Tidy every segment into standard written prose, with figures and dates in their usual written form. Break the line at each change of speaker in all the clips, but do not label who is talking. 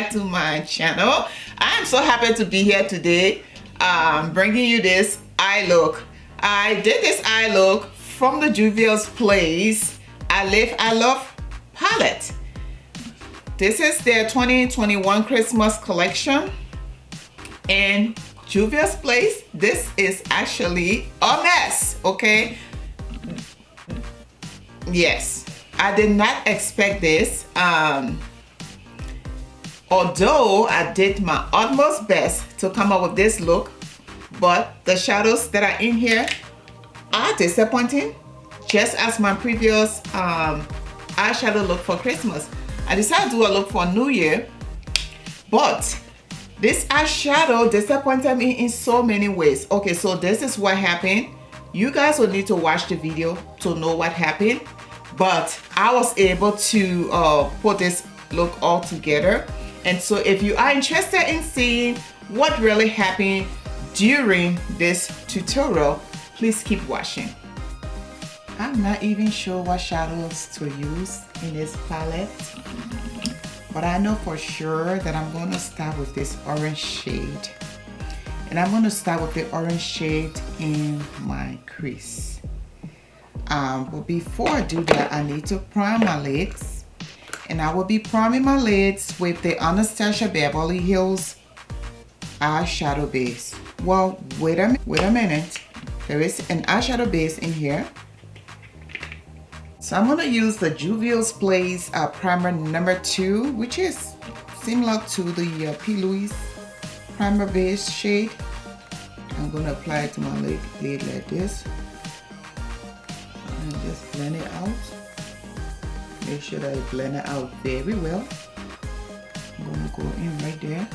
back to my channel. I'm so happy to be here today, bringing you this eye look. I did this eye look from the Juvia'S place I Love palette. This is their 2021 Christmas collection, and Juvia'S place, this is actually a mess, okay? Yes, I did not expect this. Although I did my utmost best to come up with this look, but the shadows that are in here are disappointing, just as my previous eyeshadow look for Christmas. I decided to do a look for New Year, but this eyeshadow disappointed me in so many ways. Okay, so this is what happened. You guys will need to watch the video to know what happened, but I was able to put this look all together. And so if you are interested in seeing what really happened during this tutorial, please keep watching. I'm not even sure what shadows to use in this palette, but I know for sure that I'm going to start with this orange shade. And I'm going to start with the orange shade in my crease. But before I do that, I need to prime my lids. And I will be priming my lids with the Anastasia Beverly Hills eyeshadow base. Well, wait a minute. There is an eyeshadow base in here. So I'm going to use the Juvia'S Place primer number 2, which is similar to the P. Louise primer base shade. I'm going to apply it to my lid like this. And just blend it out. Make sure that I blend it out very well. I'm going to go in right there.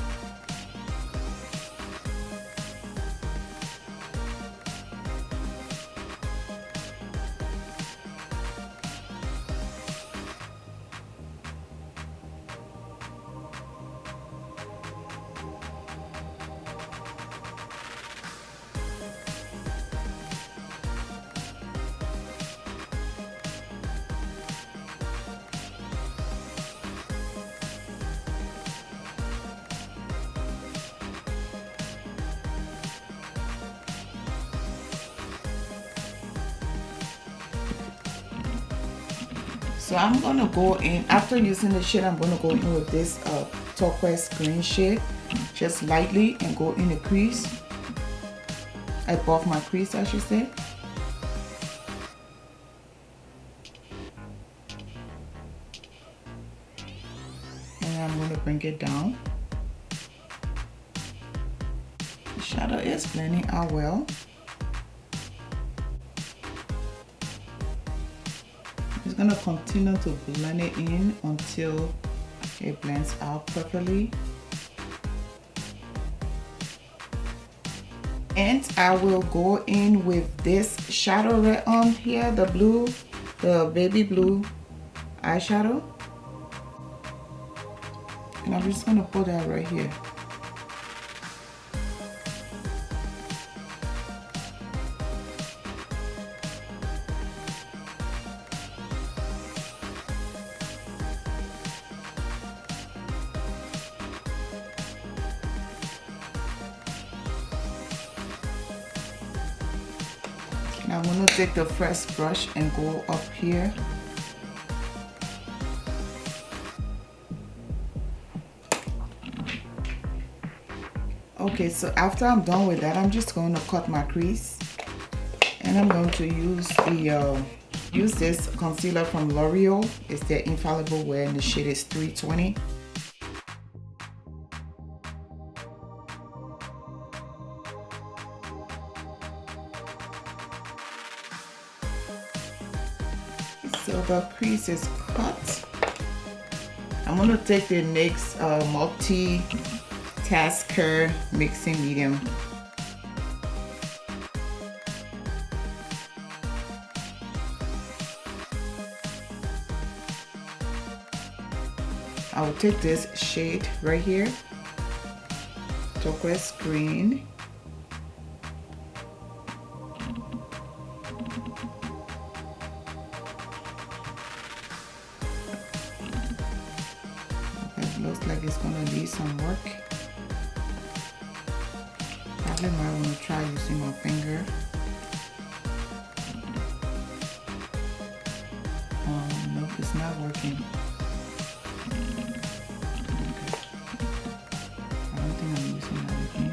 So I'm going to go in, after using the shade, I'm going to go in with this turquoise green shade, just lightly, and go in the crease, above my crease I should say. And I'm going to bring it down. The shadow is blending out well. Just going to continue to blend it in until it blends out perfectly. And I will go in with this shadow right on here, the blue, the baby blue eyeshadow. And I'm just going to put that right here. I'm going to take the fresh brush and go up here. Okay, so after I'm done with that, I'm just going to cut my crease. And I'm going to use this concealer from L'Oreal. It's their Infallible Wear, and the shade is 320. So the crease is cut. I'm going to take the NYX Multi-Tasker Mixing Medium. I will take this shade right here, turquoise green. It looks like it's gonna need some work. Probably might want to try using my finger. Nope, it's not working. Okay. I don't think I'm using that again.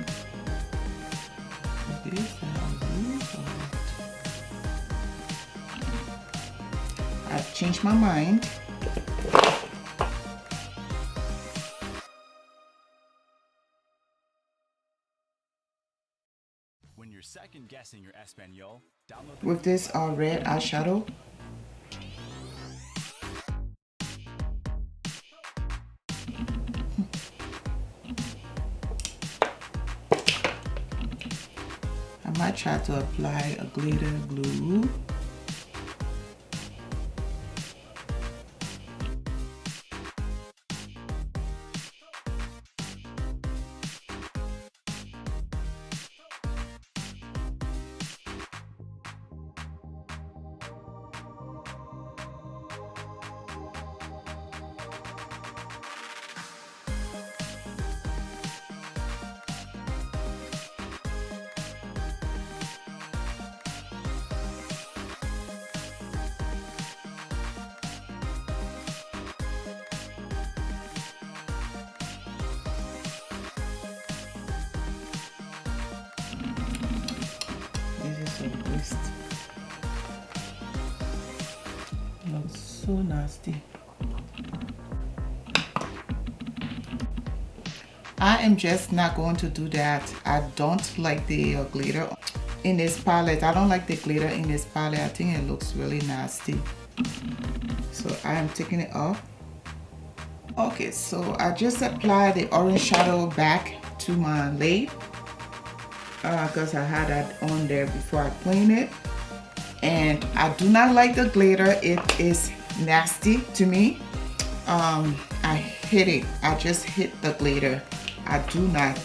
Is this that I use or what? I've changed my mind.
When you're second guessing your Espanol, download
With this red eyeshadow. I might try to apply a glitter glue. Waste. Looks so nasty. I am just not going to do that. I don't like the glitter in this palette. I don't like the glitter in this palette. I think it looks really nasty. So I am taking it off. Okay, so I just applied the orange shadow back to my lid. Because I had that on there before I cleaned it, and I do not like the glitter. It is nasty to me. I hate it. I just hate the glitter. I do not.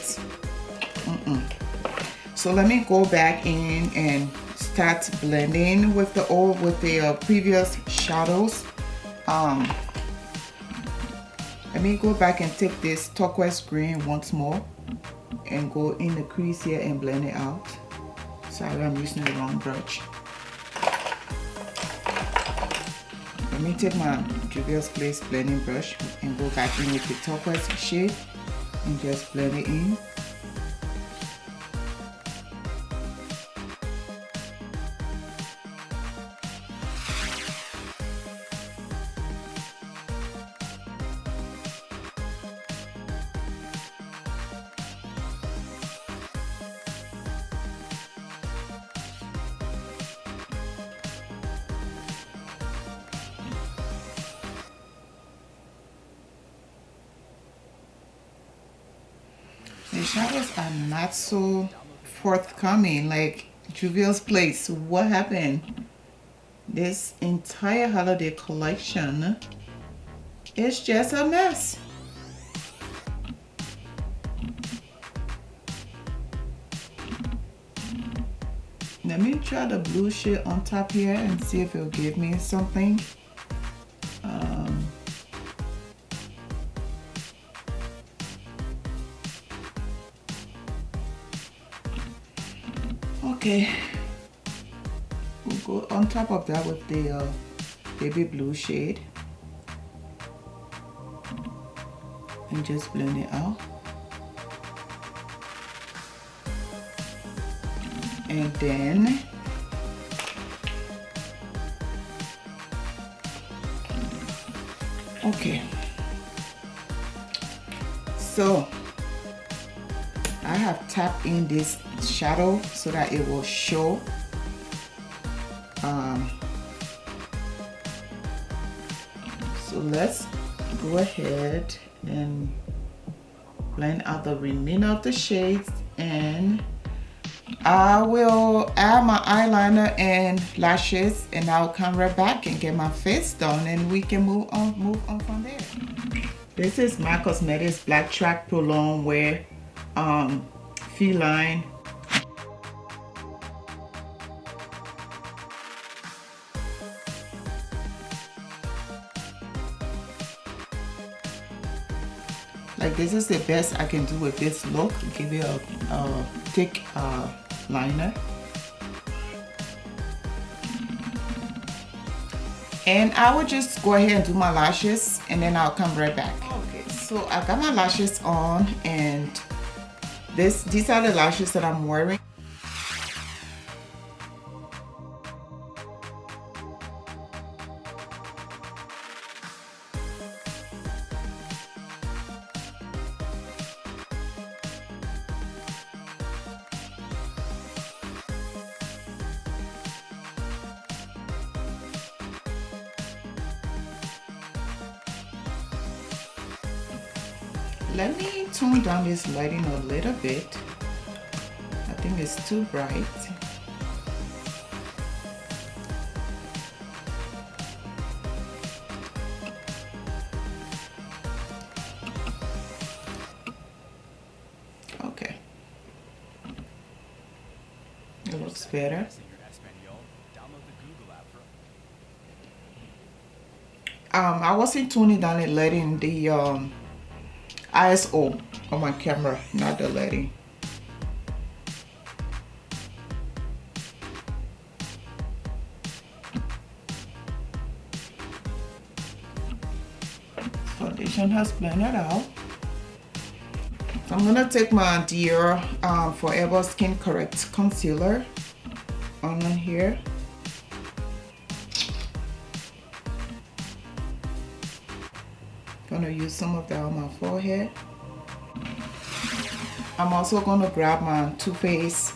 So let me go back in and start blending with the previous shadows. Let me go back and take this turquoise green once more and go in the crease here and blend it out. Sorry, I'm using the wrong brush. Let me take my Juvia'S Place blending brush and go back in with the turquoise shade and just blend it in. The shadows are not so forthcoming like Juvia'S Place. What happened? This entire holiday collection is just a mess. Let me try the blue shade on top here and see if it'll give me something. Okay, we'll go on top of that with the baby blue shade and just blend it out. And then okay, so I have tapped in this shadow so that it will show. So let's go ahead and blend out the remainder of the shades, and I will add my eyeliner and lashes, and I'll come right back and get my face done, and we can move on from there. This is my Cosmetics Black Track Prolong Wear Feline. Like, this is the best I can do with this look. Give it a thick liner. And I will just go ahead and do my lashes, and then I'll come right back. Okay, so I got my lashes on, and these are the lashes that I'm wearing. Let me tone down this lighting a little bit. I think it's too bright. Okay. It looks better. I wasn't tuning down and letting the ISO on my camera, not the lighting. Foundation has blended out. So I'm gonna take my Dior Forever Skin Correct Concealer on here. Gonna use some of that on my forehead. I'm also gonna grab my Too Faced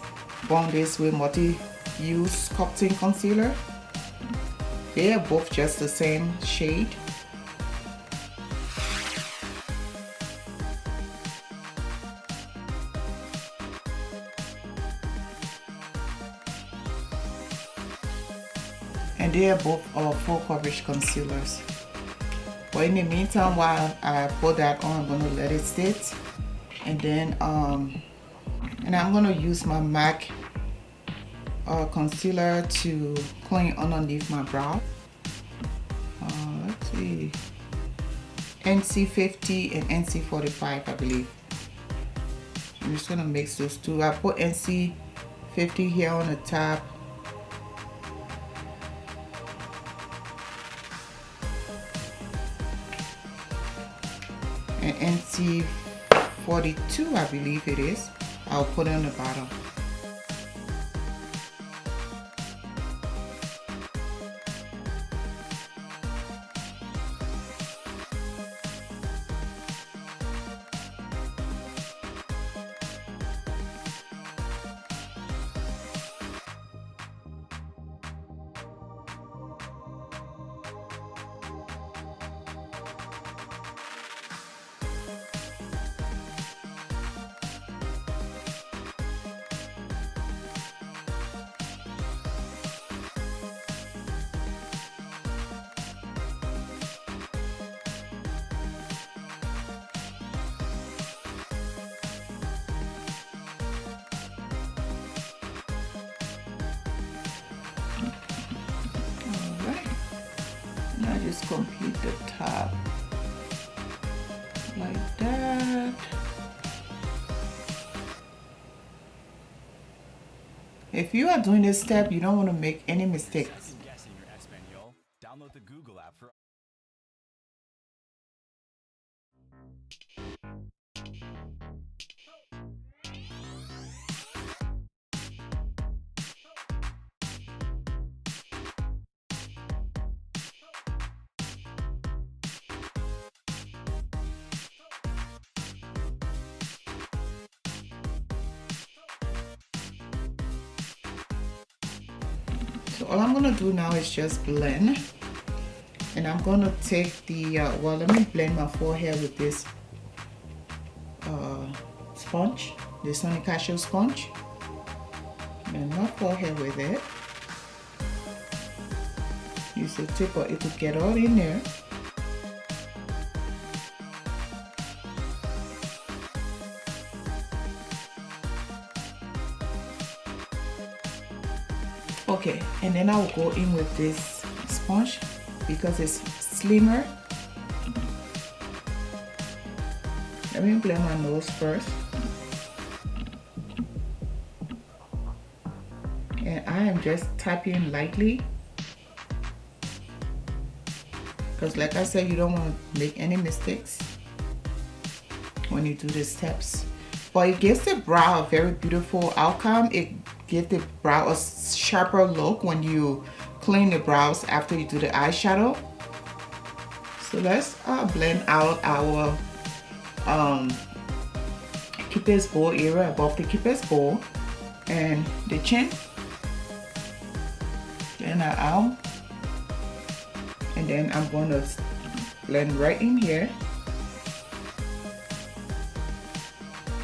Born This Way Multi-Use Sculpting Concealer. They are both just the same shade. And they are both full coverage concealers. But in the meantime, while I put that on, I'm gonna let it sit, and then and I'm gonna use my MAC concealer to clean underneath my brow. Let's see, NC50 and NC45, I believe. I'm just gonna mix those two. I put NC50 here on the top. And NC42, I believe it is. I'll put it on the bottom. Now just complete the top like that. If you are doing this step, you don't want to make any mistakes.
Download the Google app for
So all I'm gonna do now is just blend, and I'm gonna take the well, let me blend my forehead with this sponge, the Sony Casio sponge, and my forehead with it. Use the tip of it to get all in there. Okay, and then I will go in with this sponge because it's slimmer. Let me blend my nose first. And I am just tapping lightly. Because like I said, you don't want to make any mistakes when you do the steps. But it gives the brow a very beautiful outcome. It gives the brow a sharper look when you clean the brows after you do the eyeshadow. So let's blend out our Cupid's bow area above the Cupid's bow and the chin. Blend that out. And then I'm going to blend right in here,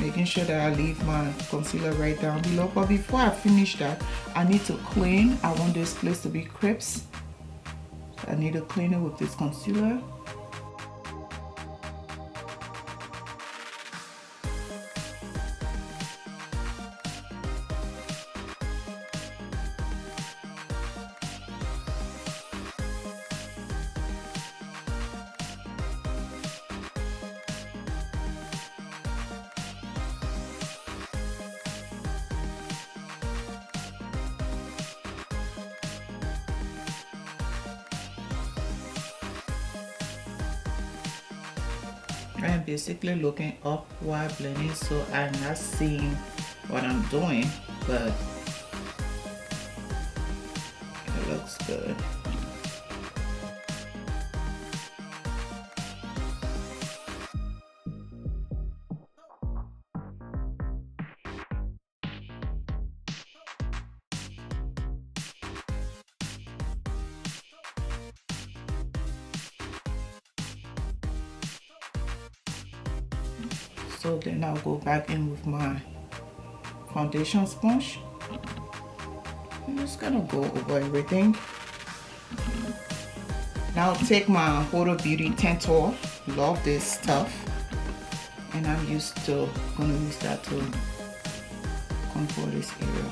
making sure that I leave my concealer right down below. But before I finish that, I need to clean. I want this place to be crisp. So I need to clean it with this concealer. I'm basically looking up while blending, so I'm not seeing what I'm doing, but it looks good. So then I'll go back in with my foundation sponge. I'm just gonna go over everything. Now take my Huda Beauty Tintor. Love this stuff, and I'm gonna use that to contour this area.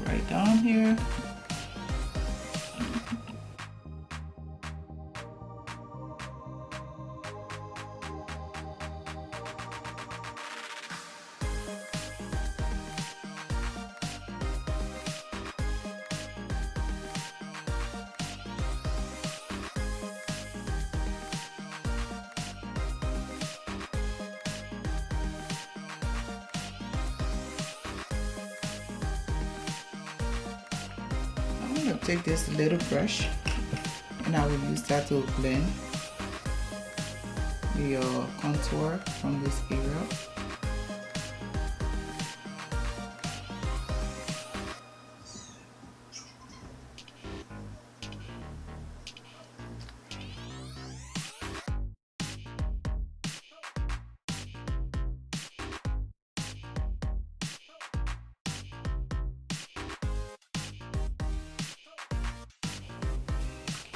Right down here. I'm going to take this little brush and I will use that to blend the contour from this area.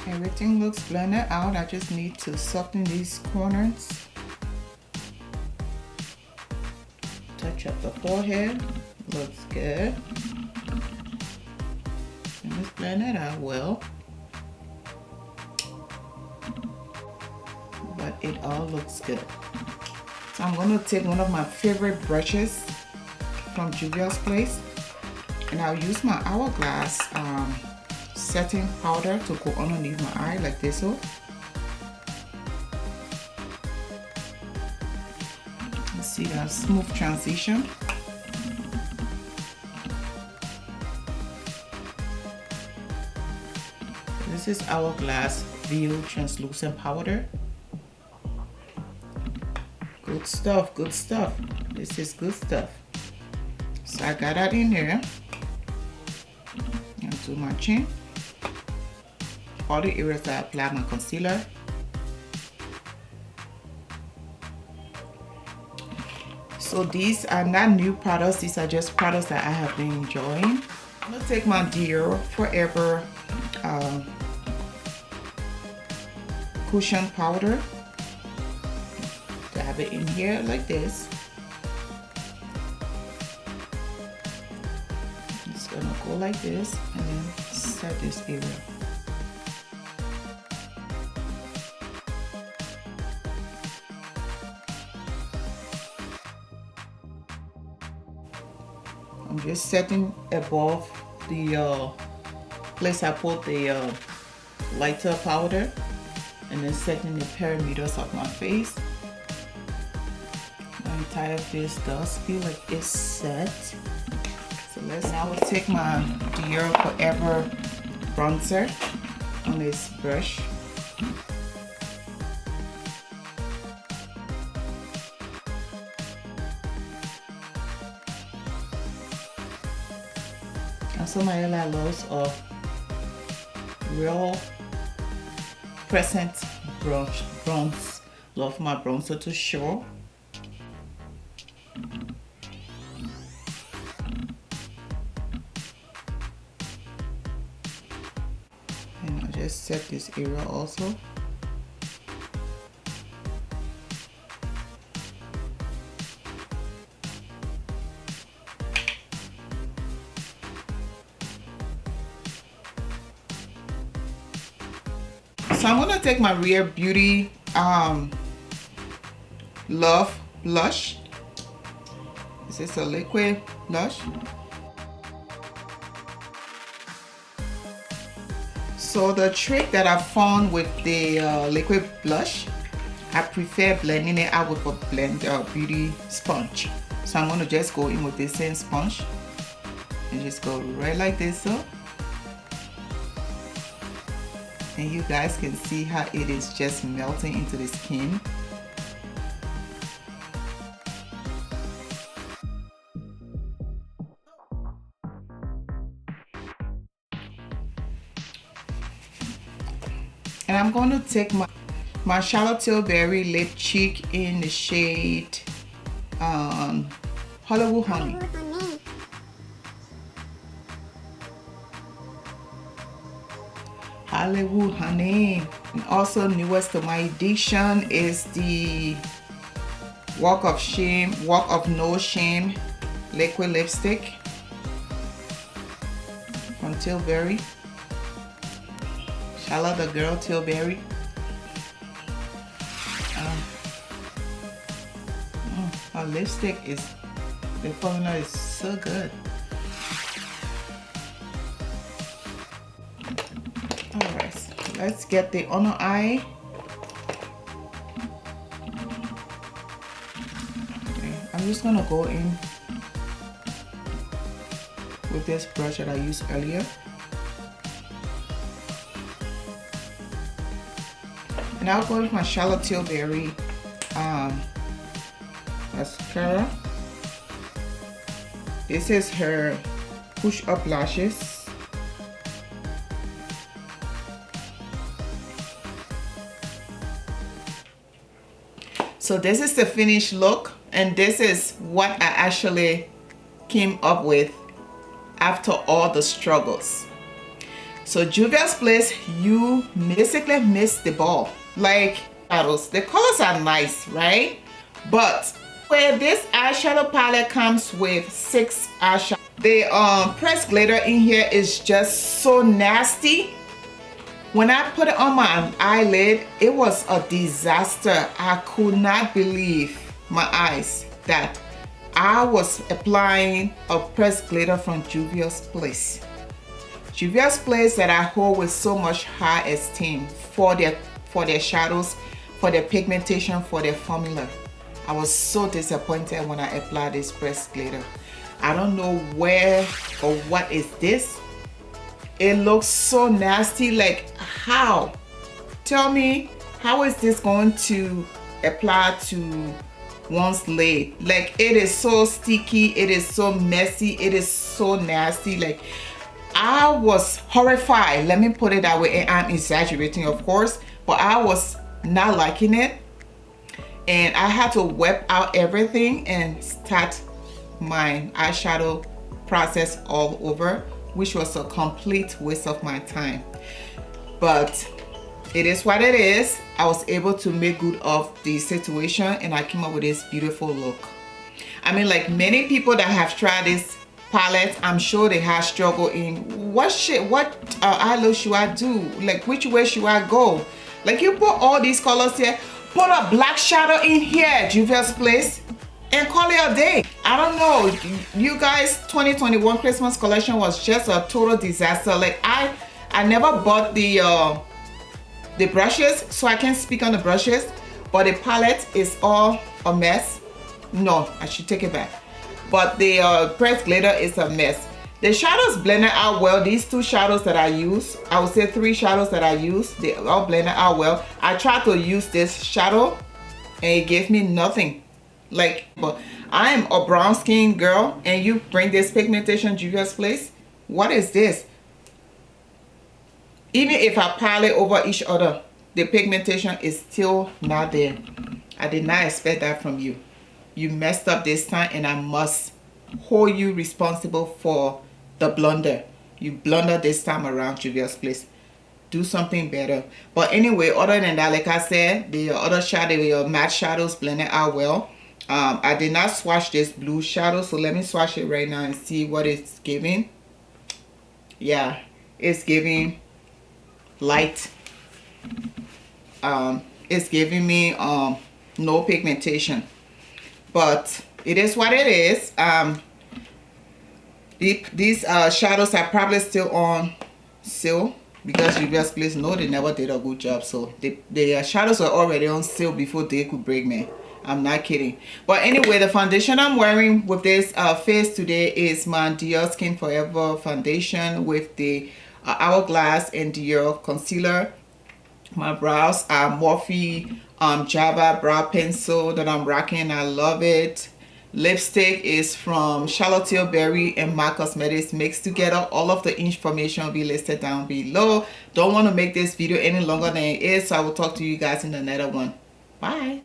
Everything looks blended out. I just need to soften these corners. Touch up the forehead. Looks good. And just blend it out well. But it all looks good. So I'm going to take one of my favorite brushes from Juvia'S place, and I'll use my Hourglass setting powder to go underneath my eye like this. So see that smooth transition. This is Hourglass View translucent powder. Good stuff, good stuff. This is good stuff. So I got that in there. And do my chin. All the areas that I apply my concealer. So these are not new products, these are just products that I have been enjoying. I'm gonna take my Dior Forever cushion powder. Dab it in here like this. gonna go like this and then set this area. I'm just setting above the place I put the lighter powder, and then setting the perimeters of my face. My entire face does feel like it's set. So now we'll take my Dior Forever bronzer on this brush. Also, my eyeliner loves of real present bronze. Love my bronzer to show. And I'll just set this area also. So I'm gonna take my Rare Beauty Love blush. This is a liquid blush. So the trick that I found with the liquid blush, I prefer blending it out with a beauty sponge. So I'm gonna just go in with the same sponge and just go right like this. So. And you guys can see how it is just melting into the skin. And I'm going to take my Charlotte Tilbury lip cheek in the shade Hollywood Honey. Hollywood Honey. And also newest to my edition is the Walk of No Shame liquid lipstick from Tilbury. Charlotte the Girl Tilbury. Her lipstick is, the formula is so good. Alright, let's get the under eye. Okay, I'm just gonna go in with this brush that I used earlier. And I'll go with my Charlotte Tilbury mascara. This is her push up lashes. So this is the finished look, and this is what I actually came up with after all the struggles. So Juvia'S Place, you basically missed the ball. Like shadows, the colors are nice, right? But where this eyeshadow palette comes with 6 eyeshadow, the pressed glitter in here is just so nasty. When I put it on my eyelid, it was a disaster. I could not believe my eyes that I was applying a pressed glitter from Juvia'S Place. Juvia'S Place that I hold with so much high esteem for their shadows, for their pigmentation, for their formula. I was so disappointed when I applied this pressed glitter. I don't know where or what is this. It looks so nasty. Like, how? Tell me, how is this going to apply to one's lid? Like, it is so sticky, it is so messy, it is so nasty. Like, I was horrified. Let me put it that way. And I'm exaggerating, of course, but I was not liking it. And I had to wipe out everything and start my eyeshadow process all over, which was a complete waste of my time. But it is what it is. I was able to make good of the situation, and I came up with this beautiful look. I mean, like many people that have tried this palette, I'm sure they have struggle in what eye look should I do? Like, which way should I go? Like, you put all these colors here, put a black shadow in here, Juvia'S place, and call it a day. I don't know, you guys, 2021 Christmas collection was just a total disaster. Like, I never bought the brushes, so I can't speak on the brushes, but the palette is all a mess. No, I should take it back. But the pressed glitter is a mess. The shadows blended out well. These two shadows that I use, I would say 3 shadows that I use, they all blended out well. I tried to use this shadow and it gave me nothing. Like, but I am a brown skin girl and you bring this pigmentation Juvia'S place. What is this? Even if I pile it over each other, the pigmentation is still not there. I did not expect that from you. You messed up this time and I must hold you responsible for the blunder. You blundered this time around, Juvia'S place. Do something better. But anyway, other than that, like I said, the other shadow, your matte shadows blended out well. I did not swatch this blue shadow, so let me swatch it right now and see what it's giving. Yeah, it's giving light. It's giving me no pigmentation, but it is what it is. These shadows are probably still on sale because Juvia'S place, no, they never did a good job. So the shadows were already on sale before they could break me. I'm not kidding. But anyway, the foundation I'm wearing with this face today is my Dior Skin Forever foundation with the Hourglass and Dior concealer. My brows are Morphe Java brow pencil that I'm rocking. I love it. Lipstick is from Charlotte Tilbury and My Cosmetics mixed together. All of the information will be listed down below. Don't want to make this video any longer than it is, so I will talk to you guys in another one. Bye.